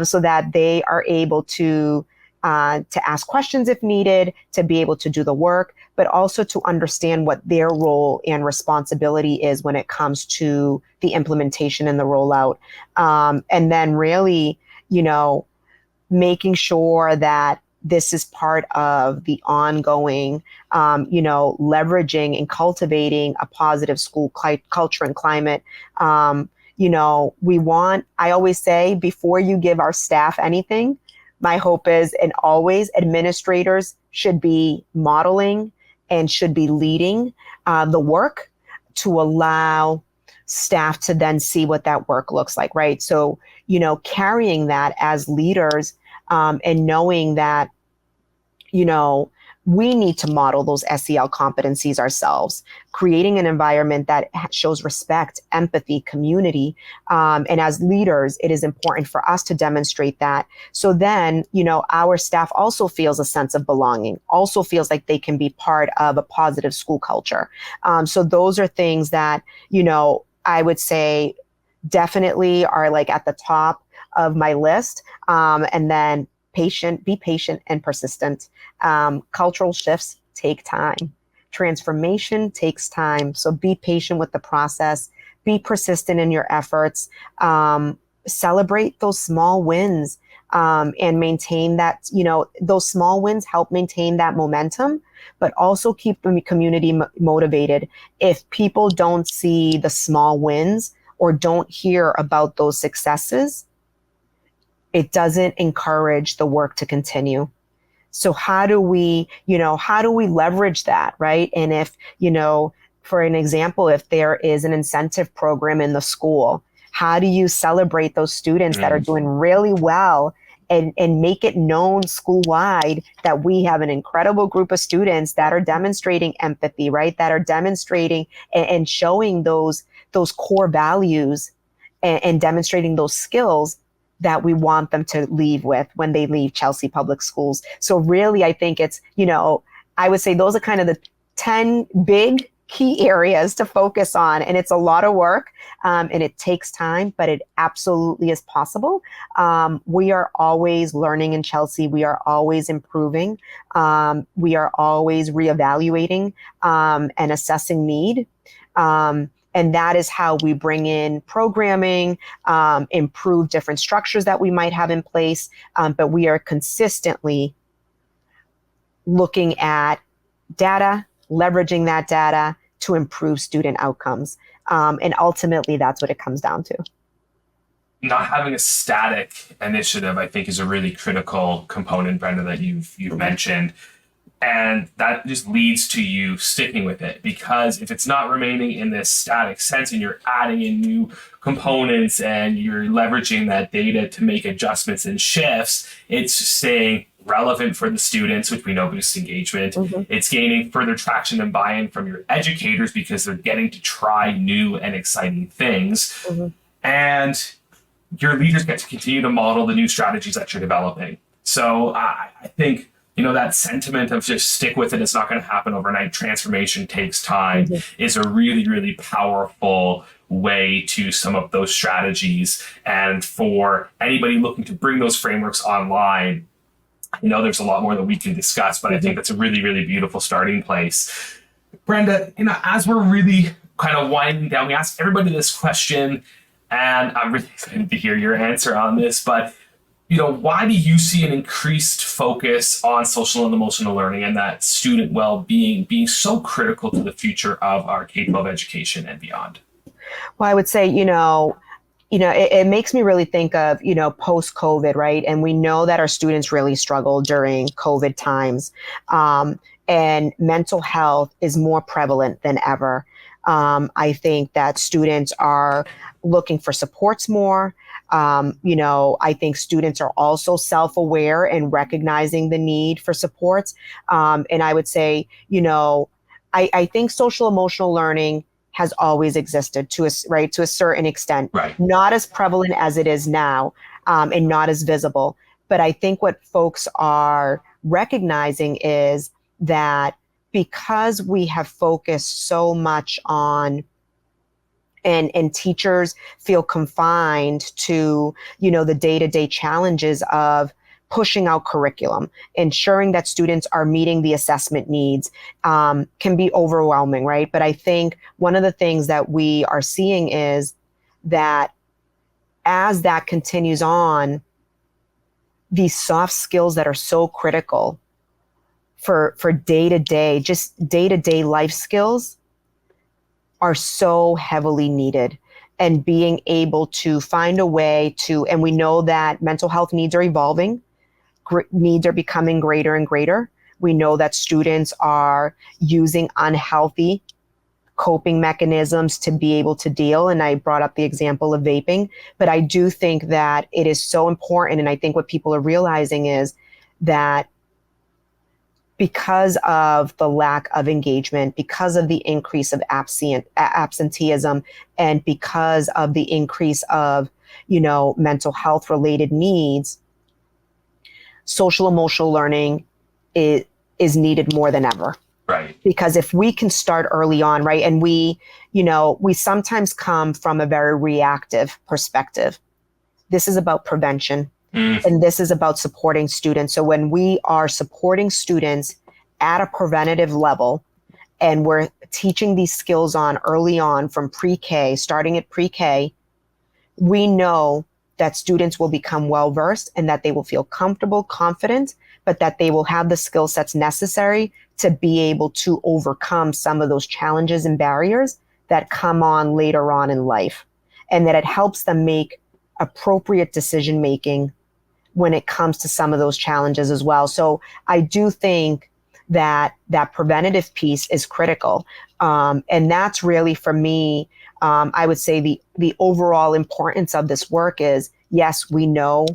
so that they are able to ask questions if needed, to be able to do the work, but also to understand what their role and responsibility is when it comes to the implementation and the rollout. And then really, making sure that this is part of the ongoing, leveraging and cultivating a positive school culture and climate. I always say, before you give our staff anything, my hope is, and always, administrators should be modeling and should be leading the work to allow staff to then see what that work looks like, right? So, carrying that as leaders, and knowing that, we need to model those SEL competencies ourselves, creating an environment that shows respect, empathy, community. And as leaders, it is important for us to demonstrate that. So then, our staff also feels a sense of belonging, also feels like they can be part of a positive school culture. So those are things that, I would say definitely are like at the top of my list. And then be patient and persistent. Cultural shifts take time. Transformation takes time. So be patient with the process, be persistent in your efforts, celebrate those small wins, and maintain that, those small wins help maintain that momentum, but also keep the community motivated. If people don't see the small wins or don't hear about those successes, it doesn't encourage the work to continue. So how do we leverage that, right? And if, for an example, if there is an incentive program in the school, how do you celebrate those students that are doing really well and make it known school-wide that we have an incredible group of students that are demonstrating empathy, right? That are demonstrating and showing those core values and demonstrating those skills that we want them to leave with when they leave Chelsea Public Schools. So really, I think it's, I would say those are kind of the 10 big key areas to focus on. And it's a lot of work, and it takes time, but it absolutely is possible. We are always learning in Chelsea. We are always improving. We are always reevaluating and assessing need. And that is how we bring in programming, improve different structures that we might have in place. But we are consistently looking at data, leveraging that data to improve student outcomes. And ultimately, that's what it comes down to. Not having a static initiative, I think, is a really critical component, Brenda, that you've mentioned. And that just leads to you sticking with it, because if it's not remaining in this static sense and you're adding in new components and you're leveraging that data to make adjustments and shifts, it's staying relevant for the students, which we know boosts engagement. Mm-hmm. It's gaining further traction and buy-in from your educators because they're getting to try new and exciting things. Mm-hmm. And your leaders get to continue to model the new strategies that you're developing. So I think, that sentiment of just stick with it, it's not going to happen overnight, transformation takes time, mm-hmm. is a really, really powerful way to sum up those strategies. And for anybody looking to bring those frameworks online, there's a lot more that we can discuss, but mm-hmm. I think that's a really, really beautiful starting place. Brenda, as we're really kind of winding down, we ask everybody this question, and I'm really excited to hear your answer on this, but why do you see an increased focus on social and emotional learning and that student well-being being so critical to the future of our K-12 education and beyond? Well, I would say, it makes me really think of, post-COVID, right? And we know that our students really struggled during COVID times. And mental health is more prevalent than ever. I think that students are looking for supports more. I think students are also self-aware and recognizing the need for supports. And I would say, I think social emotional learning has always existed to a certain extent, right. Not as prevalent as it is now, and not as visible. But I think what folks are recognizing is that because we have focused so much on and teachers feel confined to, the day-to-day challenges of pushing out curriculum, ensuring that students are meeting the assessment needs, can be overwhelming, right? But I think one of the things that we are seeing is that as that continues on, these soft skills that are so critical for day-to-day life skills are so heavily needed, and being able to find a way to, and we know that mental health needs are evolving, needs are becoming greater and greater. We know that students are using unhealthy coping mechanisms to be able to deal. And I brought up the example of vaping, but I do think that it is so important. And I think what people are realizing is that because of the lack of engagement, because of the increase of absenteeism, and because of the increase of, mental health related needs, social emotional learning is needed more than ever. Right. Because if we can start early on, right, and we sometimes come from a very reactive perspective. This is about prevention. And this is about supporting students. So when we are supporting students at a preventative level, and we're teaching these skills on early on from pre-K, starting at pre-K, we know that students will become well-versed and that they will feel comfortable, confident, but that they will have the skill sets necessary to be able to overcome some of those challenges and barriers that come on later on in life. And that it helps them make appropriate decision-making when it comes to some of those challenges as well. So I do think that preventative piece is critical. And that's really, for me, I would say the overall importance of this work is, yes, we know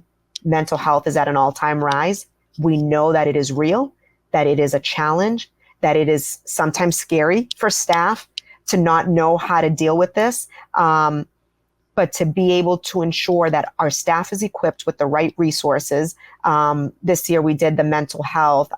mental health is at an all-time rise. We know that it is real, that it is a challenge, that it is sometimes scary for staff to not know how to deal with this. but to be able to ensure that our staff is equipped with the right resources. This year we did the mental health.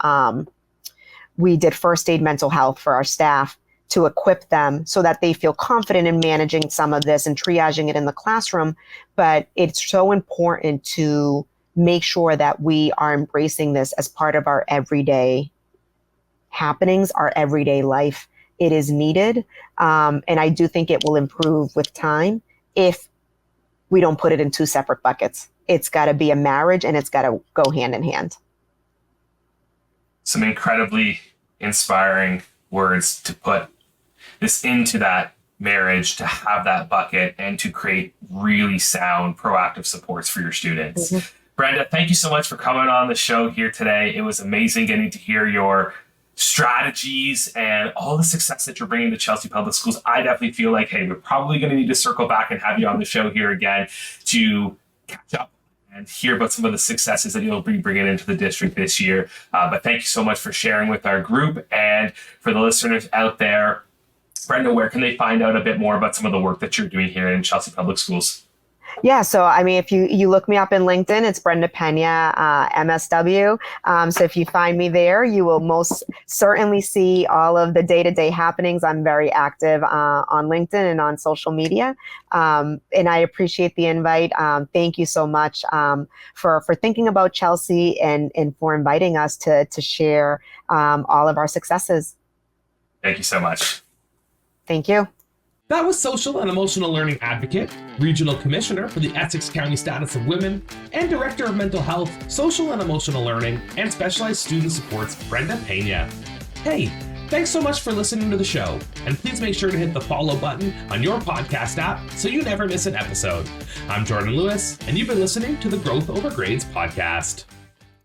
We did first aid mental health for our staff to equip them so that they feel confident in managing some of this and triaging it in the classroom. But it's so important to make sure that we are embracing this as part of our everyday happenings, our everyday life. It is needed. And I do think it will improve with time if we don't put it in two separate buckets. It's got to be a marriage and it's got to go hand in hand. Some incredibly inspiring words to put this into that marriage, to have that bucket and to create really sound, proactive supports for your students. Mm-hmm. Brenda, thank you so much for coming on the show here today. It was amazing getting to hear your strategies and all the success that you're bringing to Chelsea Public Schools. I definitely feel like, hey, we're probably going to need to circle back and have you on the show here again to catch up and hear about some of the successes that you'll be bringing into the district this year. But thank you so much for sharing with our group. And for the listeners out there, Brenda, where can they find out a bit more about some of the work that you're doing here in Chelsea Public Schools? Yeah, so I mean, if you look me up in LinkedIn, it's Brenda Pena, MSW. So if you find me there, you will most certainly see all of the day-to-day happenings. I'm very active on LinkedIn and on social media, and I appreciate the invite. Thank you so much for thinking about Chelsea and for inviting us to share all of our successes. Thank you so much. Thank you. That was social and emotional learning advocate, regional commissioner for the Essex County Status of Women, and director of mental health, social and emotional learning, and specialized student supports, Brenda Pena. Hey, thanks so much for listening to the show, and please make sure to hit the follow button on your podcast app so you never miss an episode. I'm Jordan Lewis, and you've been listening to the Growth Over Grades podcast.